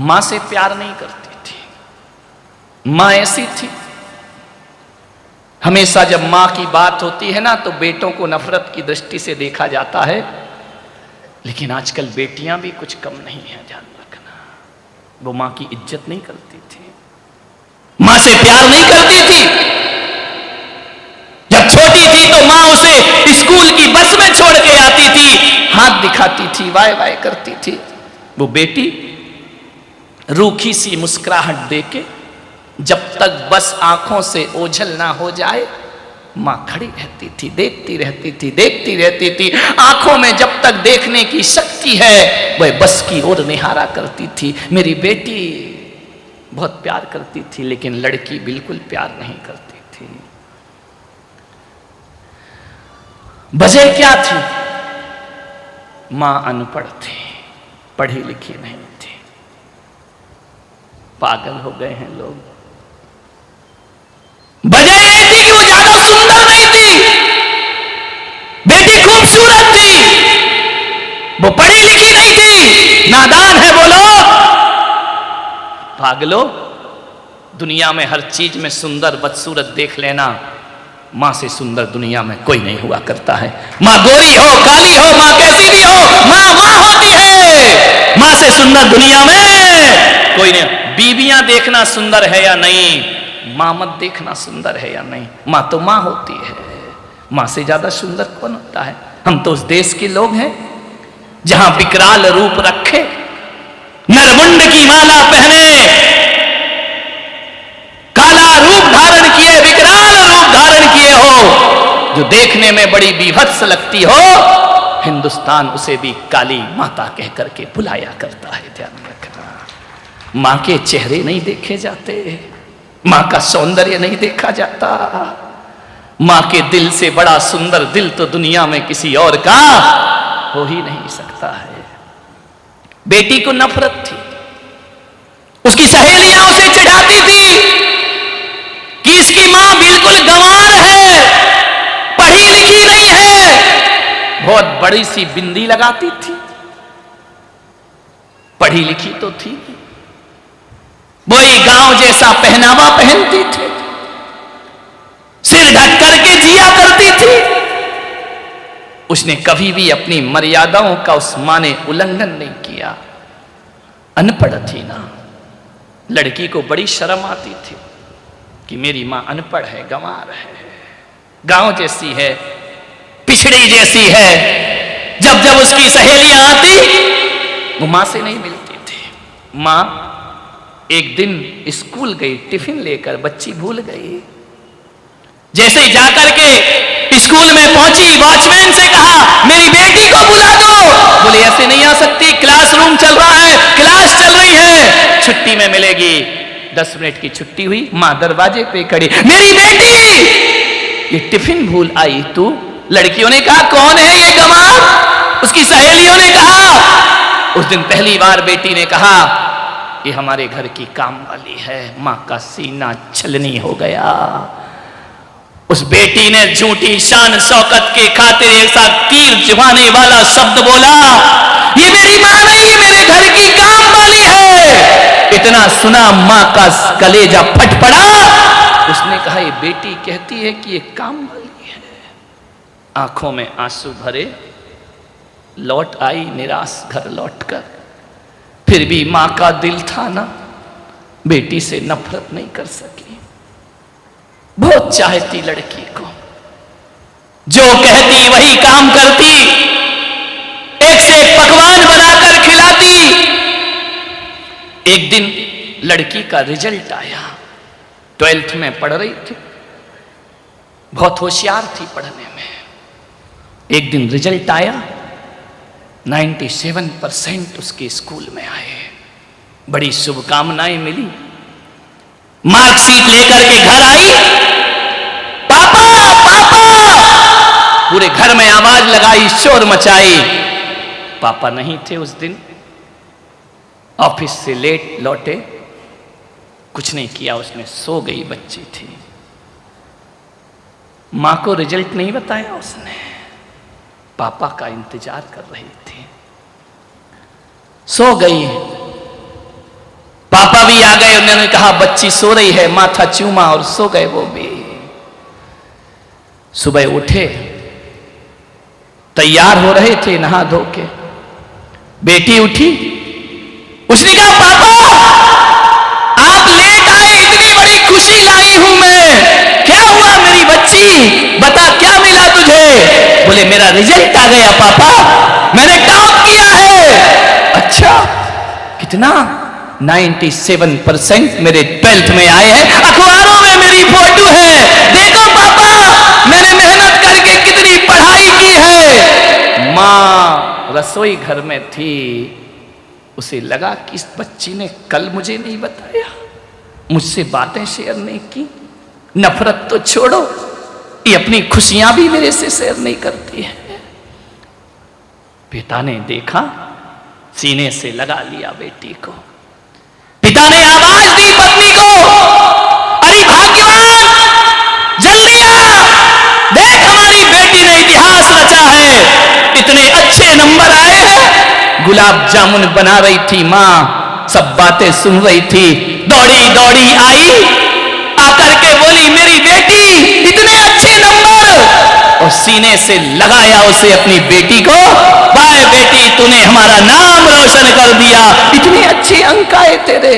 मां से प्यार नहीं करती थी। मां ऐसी थी, हमेशा जब मां की बात होती है ना तो बेटों को नफरत की दृष्टि से देखा जाता है, लेकिन आजकल बेटियां भी कुछ कम नहीं है, ध्यान रखना। वो मां की इज्जत नहीं करती थी, मां से प्यार नहीं करती थी। जब छोटी थी तो मां उसे स्कूल की बस में छोड़ के आती थी, हाथ दिखाती थी, वाय वाय करती थी। वो बेटी रूखी सी मुस्कुराहट देके जब तक बस आंखों से ओझल ना हो जाए मां खड़ी रहती थी, देखती रहती थी, देखती रहती थी। आंखों में जब तक देखने की शक्ति है वह बस की ओर निहारा करती थी। मेरी बेटी बहुत प्यार करती थी, लेकिन लड़की बिल्कुल प्यार नहीं करती थी। वजह क्या थी? मां अनपढ़ थी, पढ़ी लिखी नहीं थी। पागल हो गए हैं लोग। वजह यह थी कि वो ज्यादा सुंदर नहीं थी, बेटी खूबसूरत थी, वो पढ़ी लिखी नहीं थी। नादान है वो लोग। पागलो, दुनिया में हर चीज में सुंदर बदसूरत देख लेना, मां से सुंदर दुनिया में कोई नहीं हुआ करता है। मां गोरी हो, काली हो, मां कैसी भी हो, मां मां होती है। मां से सुंदर दुनिया में कोई नहीं। बीबियां देखना सुंदर है या नहीं, मां मत देखना सुंदर है या नहीं, मां तो मां होती है। मां से ज्यादा सुंदर कौन होता है? हम तो उस देश के लोग हैं जहां विकराल रूप रखे, नरमुंड की माला पहने, काला रूप धारण किए, विकराल रूप धारण किए हो, जो देखने में बड़ी बीभत्स लगती हो, हिंदुस्तान उसे भी काली माता कह करके बुलाया करता है। ध्यान रखना, मां के चेहरे नहीं देखे जाते, मां का सौंदर्य नहीं देखा जाता। मां के दिल से बड़ा सुंदर दिल तो दुनिया में किसी और का हो ही नहीं सकता है। बेटी को नफरत थी, उसकी सहेलियां उसे चिढ़ाती थी कि इसकी मां बिल्कुल गंवार है, पढ़ी लिखी नहीं है। बहुत बड़ी सी बिंदी लगाती थी, पढ़ी लिखी तो थी, वही गांव जैसा पहनावा पहनती थी, सिर ढक करके जिया करती थी। उसने कभी भी अपनी मर्यादाओं का उस मां ने उल्लंघन नहीं किया। अनपढ़ थी ना, लड़की को बड़ी शर्म आती थी कि मेरी मां अनपढ़ है, गंवार है, गांव जैसी है, पिछड़ी जैसी है। जब जब उसकी सहेलियां आती वो मां से नहीं मिलती थी। मां एक दिन स्कूल गई, टिफिन लेकर, बच्ची भूल गई। जैसे ही जाकर के स्कूल में पहुंची, वॉचमैन से कहा मेरी बेटी को बुला दो। बोले ऐसे नहीं आ सकती, क्लासरूम चल रहा है, क्लास चल रही है, छुट्टी में मिलेगी। 10 मिनट की छुट्टी हुई, मां दरवाजे पे खड़ी, मेरी बेटी ये टिफिन भूल आई तू। लड़कियों ने कहा कौन है ये गंवार? उसकी सहेलियों ने कहा। उस दिन पहली बार बेटी ने कहा ये हमारे घर की काम वाली है। मां का सीना छलनी हो गया। उस बेटी ने झूठी शान शौकत के खातिर ऐसा तीर चुभाने वाला शब्द बोला, ये मेरी मां नहीं, ये मेरे घर की काम वाली है। इतना सुना मां का कलेजा फट पड़ा। उसने कहा ये बेटी कहती है कि ये काम वाली है। आंखों में आंसू भरे लौट आई निराश घर लौटकर। फिर भी मां का दिल था ना, बेटी से नफरत नहीं कर सकी। बहुत चाहती लड़की को, जो कहती वही काम करती, एक से एक पकवान बनाकर खिलाती। एक दिन लड़की का रिजल्ट आया, 12th में पढ़ रही थी, बहुत होशियार थी पढ़ने में। एक दिन रिजल्ट आया, 97% उसके स्कूल में आए। बड़ी शुभकामनाएं मिली। मार्कशीट लेकर के घर आई, पापा पापा, पूरे घर में आवाज लगाई, शोर मचाई। पापा नहीं थे उस दिन, ऑफिस से लेट लौटे, कुछ नहीं किया उसने, सो गई बच्ची थी। मां को रिजल्ट नहीं बताया उसने, पापा का इंतजार कर रही थी। सो गई। भी आ गए, उन्होंने कहा बच्ची सो रही है, माथा चूमा और सो गए वो भी। सुबह उठे, तैयार हो रहे थे नहा धो के, बेटी उठी, उसने कहा पापा आप लेट आए, इतनी बड़ी खुशी लाई हूं मैं, क्या हुआ मेरी बच्ची, बता क्या मिला तुझे? बोले मेरा रिजल्ट आ गया पापा, मैंने टॉप किया है। अच्छा कितना? 97% मेरे 12th में आए हैं, अखबारों में मेरी फोटो है, देखो पापा मैंने मेहनत करके कितनी पढ़ाई की है। मां रसोई घर में थी, उसे लगा कि इस बच्ची ने कल मुझे नहीं बताया, मुझसे बातें शेयर नहीं की, नफरत तो छोड़ो, ये अपनी खुशियां भी मेरे से शेयर नहीं करती है। पिता ने देखा, सीने से लगा लिया बेटी को। पिता ने आवाज दी पत्नी को, अरे भाग्यवान जल्दी आ, देख हमारी बेटी ने इतिहास रचा है, इतने अच्छे नंबर आए हैं। गुलाब जामुन बना रही थी मां, सब बातें सुन रही थी, दौड़ी दौड़ी आई, आकर के बोली मेरी बेटी इतने अच्छे नंबर, और सीने से लगाया उसे अपनी बेटी को, वाह बेटी तूने हमारा नाम रोशन कर दिया, इतने अच्छे अंक आए तेरे।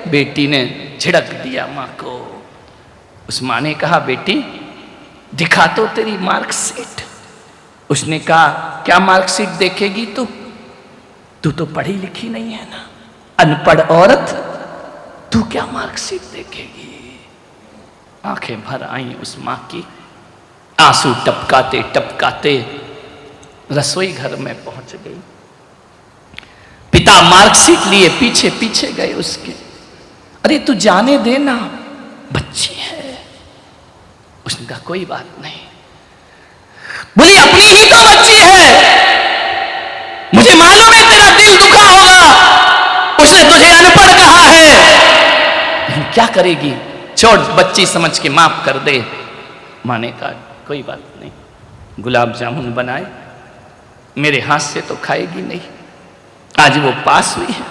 बेटी ने झिड़क दिया मां को। उस मां ने कहा बेटी दिखा तो तेरी मार्कशीट। उसने कहा क्या मार्कशीट देखेगी तू तो पढ़ी लिखी नहीं है ना, अनपढ़ औरत, तू क्या मार्कशीट देखेगी? आंखें भर आई उस मां की, आंसू टपकाते टपकाते रसोई घर में पहुंच गई। पिता मार्कशीट लिए पीछे पीछे गए उसके, अरे तू जाने देना बच्ची है। उसने कहा कोई बात नहीं। बोली अपनी ही तो बच्ची है, मुझे मालूम है तेरा दिल दुखा होगा, उसने तुझे अनपढ़ कहा है, लेकिन क्या करेगी, छोड़ बच्ची समझ के माफ कर दे। मां ने कहा कोई बात नहीं, गुलाब जामुन बनाए, मेरे हाथ से तो खाएगी नहीं, आज वो पास हुई है,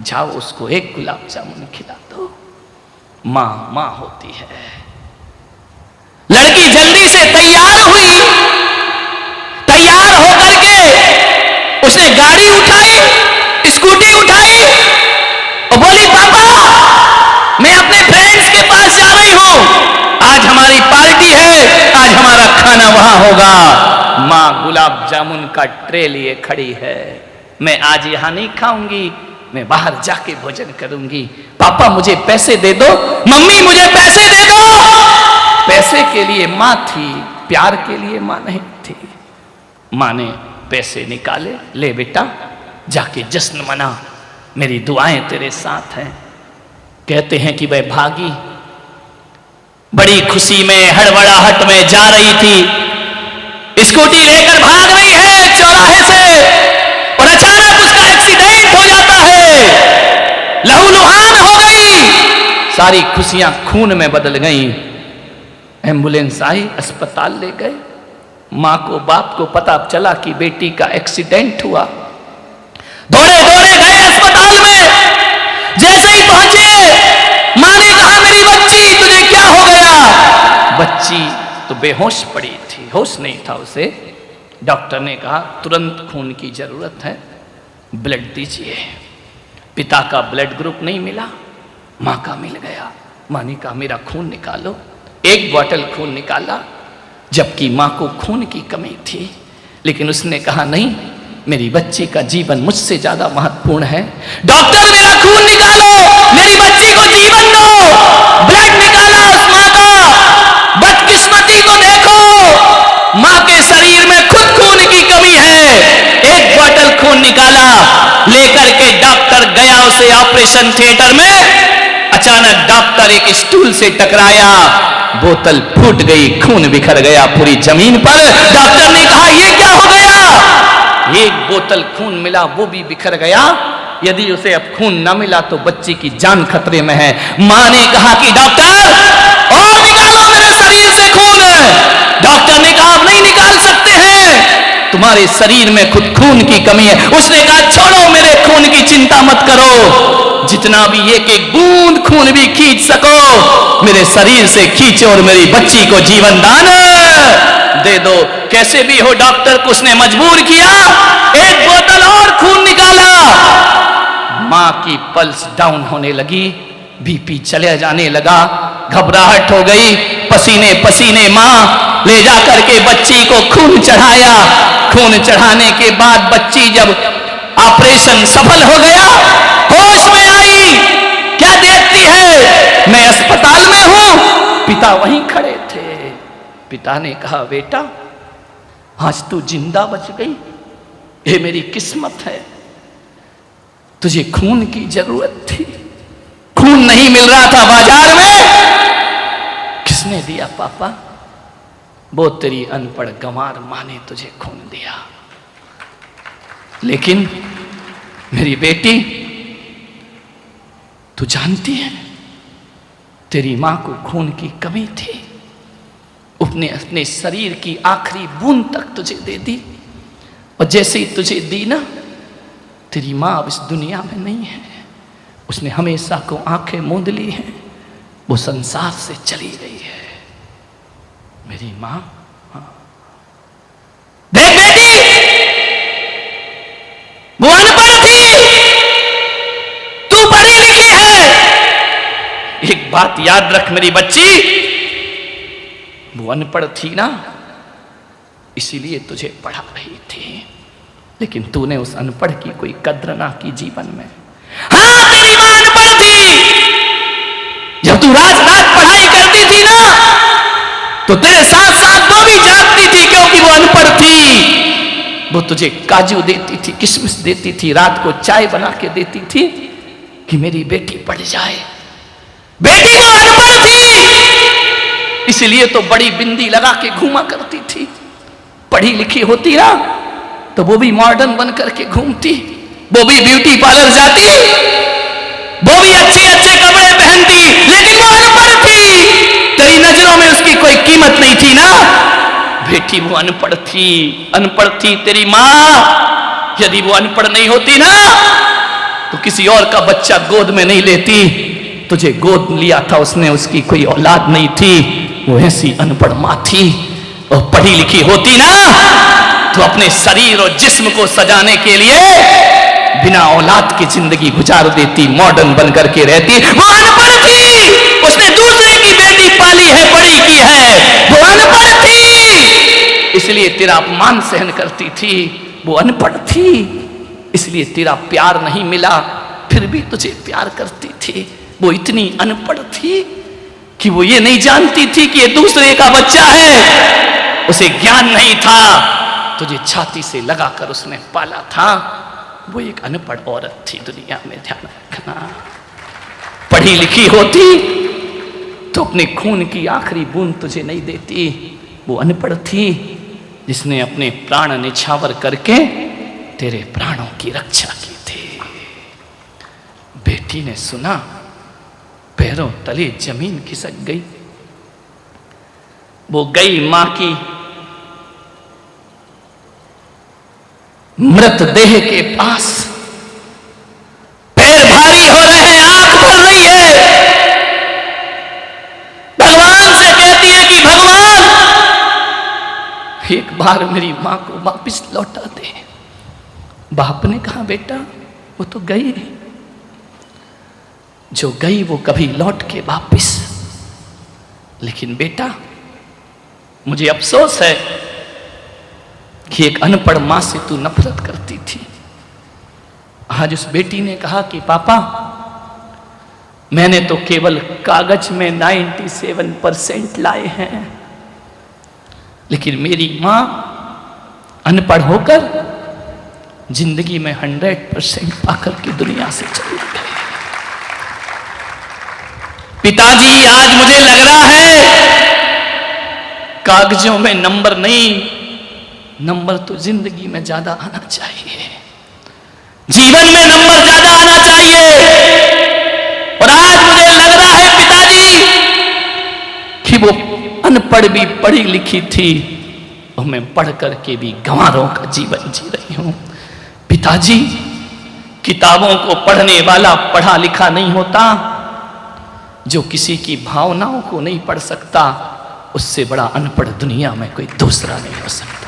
जाओ उसको एक गुलाब जामुन खिला दो। मां मां होती है। लड़की जल्दी से तैयार हुई, तैयार होकर के उसने गाड़ी उठाई, स्कूटी उठाई और बोली पापा मैं अपने फ्रेंड्स के पास जा रही हूं, आज हमारी पार्टी है, आज हमारा खाना वहां होगा। मां गुलाब जामुन का ट्रे लिए खड़ी है, मैं आज यहां नहीं खाऊंगी, मैं बाहर जाके भोजन करूंगी। पापा मुझे पैसे दे दो, मम्मी मुझे पैसे दे दो। पैसे के लिए मां थी, प्यार के लिए मां नहीं थी। मां ने पैसे निकाले, ले बेटा जाके जश्न मना, मेरी दुआएं तेरे साथ हैं। कहते हैं कि वह भागी, बड़ी खुशी में हड़बड़ाहट में जा रही थी, स्कूटी लेकर भाग रही है चौराहे से, और अचानक उसका एक्सीडेंट हो जाता है, लहूलुहान हो गई, सारी खुशियां खून में बदल गईं। एम्बुलेंस आई, अस्पताल ले गए। मां को बाप को पता चला कि बेटी का एक्सीडेंट हुआ, दौड़े दौड़े गए अस्पताल में। जैसे ही पहुंचे मां ने कहा मेरी बच्ची तुझे क्या हो गया? बच्ची तो बेहोश पड़ी थी, होश नहीं था उसे। डॉक्टर ने कहा तुरंत खून की जरूरत है, ब्लड दीजिए। पिता का ब्लड ग्रुप नहीं मिला, मां का मिल गया। मां ने कहा मेरा खून निकालो। एक बोतल खून निकाला, जबकि मां को खून की कमी थी, लेकिन उसने कहा नहीं, मेरी बच्ची का जीवन मुझसे ज्यादा महत्वपूर्ण है। डॉक्टर मेरा खून निकालो, मेरी बच्ची को जीवन दो। ब्लड निकाला उस मां का। बदकिस्मती को देखो, मां के शरीर में खुद खून की कमी है। एक बोतल खून निकाला, लेकर के डॉक्टर गया उसे ऑपरेशन थिएटर में। अचानक डॉक्टर एक स्टूल से टकराया, बोतल फूट गई, खून बिखर गया पूरी जमीन पर। डॉक्टर ने कहा ये क्या हो गया? एक बोतल खून मिला, वो भी बिखर गया। यदि उसे अब खून न मिला तो बच्ची की जान खतरे में है। मां ने कहा कि डॉक्टर और निकालो मेरे शरीर से खून। डॉक्टर ने कहा आप नहीं निकाल सकते हैं, तुम्हारे शरीर में खुद खून की कमी है। उसने कहा छोड़ो, मेरे खून की चिंता मत करो, जितना भी एक एक बूंद खून भी खींच सको मेरे शरीर से खींचो और मेरी बच्ची को जीवन दान दे दो। कैसे भी हो डॉक्टर को उसने मजबूर किया, एक बोतल और खून निकाला। मां की पल्स डाउन होने लगी, बीपी चले जाने लगा, घबराहट हो गई, पसीने पसीने मां ले जा करके बच्ची को खून चढ़ाया। खून चढ़ाने के बाद बच्ची जब ऑपरेशन सफल हो गया, होश में आई, क्या देखती है, मैं अस्पताल में हूं। पिता वहीं खड़े थे। पिता ने कहा, बेटा आज तू जिंदा बच गई, ये मेरी किस्मत है। तुझे खून की जरूरत थी, खून नहीं मिल रहा था बाजार में। किसने दिया पापा? वो तेरी अनपढ़ गंवार मां ने तुझे खून दिया। लेकिन मेरी बेटी, तू जानती है तेरी मां को खून की कमी थी, उसने अपने शरीर की आखिरी बूंद तक तुझे दे दी, और जैसे ही तुझे दी ना, तेरी मां अब इस दुनिया में नहीं है। उसने हमेशा को आंखें मूंद ली हैं, वो संसार से चली गई है। मेरी मां, देख बेटी, वो अनपढ़ थी, तू पढ़ी लिखी है। एक बात याद रख मेरी बच्ची, वो अनपढ़ थी ना, इसीलिए तुझे पढ़ा रही थी, लेकिन तूने उस अनपढ़ की कोई कद्र ना की जीवन में। हाँ, तेरी मां अनपढ़ थी। जब तू रात रात पढ़ाई करती थी ना, तो तेरे साथ साथ वो भी जागती थी, क्योंकि वो अनपढ़ थी। वो तुझे काजू देती थी, किशमिश देती थी, रात को चाय बना के देती थी कि मेरी बेटी पढ़ जाए। बेटी वो अनपढ़ थी, इसलिए तो बड़ी बिंदी लगा के घूमा करती थी। पढ़ी लिखी होती ना, तो वो भी मॉडर्न बन करके घूमती, वो भी ब्यूटी पार्लर जाती, वो भी अच्छे अच्छे कपड़े पहनती, लेकिन वो अनपढ़ थी। तेरी नजरों में उसकी कोई कीमत नहीं थी ना। बेटी वो अनपढ़ थी, अनपढ़ थी तेरी मां। यदि वो अनपढ़ नहीं होती ना, तो किसी और का बच्चा गोद में नहीं लेती। तुझे गोद लिया था उसने, उसकी कोई औलाद नहीं थी, वो ऐसी अनपढ़ मां थी। और पढ़ी लिखी होती ना, तो अपने शरीर और जिस्म को सजाने के लिए बिना औलाद की जिंदगी गुजार देती, मॉडर्न बन करके रहती। वो अनपढ़ थी, उसने दूसरे की बेटी पाली है, बड़ी की है। वो अनपढ़ थी, इसलिए तेरा अपमान सहन करती थी। वो अनपढ़ थी, इसलिए तेरा प्यार नहीं मिला, फिर भी तुझे प्यार करती थी। वो इतनी अनपढ़ थी कि वो ये नहीं जानती थी कि ये दूसरे का बच्चा है। उसे ज्ञान नहीं था, तुझे छाती से लगाकर उसने पाला था। वो एक अनपढ़ औरत थी दुनिया में, ध्यान रखना। पढ़ी लिखी होती तो अपने खून की आखिरी बूंद तुझे नहीं देती। वो अनपढ़ थी, जिसने अपने प्राण निछावर करके तेरे प्राणों की रक्षा की थी। बेटी ने सुना, पैरों तले जमीन खिसक गई। वो गई मां की मृतदेह के पास, पैर भारी हो रहे हैं, आंख भर रही है, भगवान से कहती है कि भगवान एक बार मेरी मां को वापस लौटा दे। बाप ने कहा, बेटा वो तो गई, जो गई वो कभी लौट के वापस। लेकिन बेटा मुझे अफसोस है कि एक अनपढ़ मां से तू नफरत करती थी। आज उस बेटी ने कहा कि पापा मैंने तो केवल कागज में 97% लाए हैं, लेकिन मेरी मां अनपढ़ होकर जिंदगी में 100% पाकर के दुनिया से चली गई। पिताजी आज मुझे लग रहा है कागजों में नंबर नहीं, नंबर तो जिंदगी में ज्यादा आना चाहिए, जीवन में नंबर ज्यादा आना चाहिए। और आज मुझे लग रहा है पिताजी कि वो अनपढ़ भी पढ़ी लिखी थी, और मैं पढ़ करके भी गंवारों का जीवन जी रही हूं। पिताजी किताबों को पढ़ने वाला पढ़ा लिखा नहीं होता, जो किसी की भावनाओं को नहीं पढ़ सकता, उससे बड़ा अनपढ़ दुनिया में कोई दूसरा नहीं हो सकता।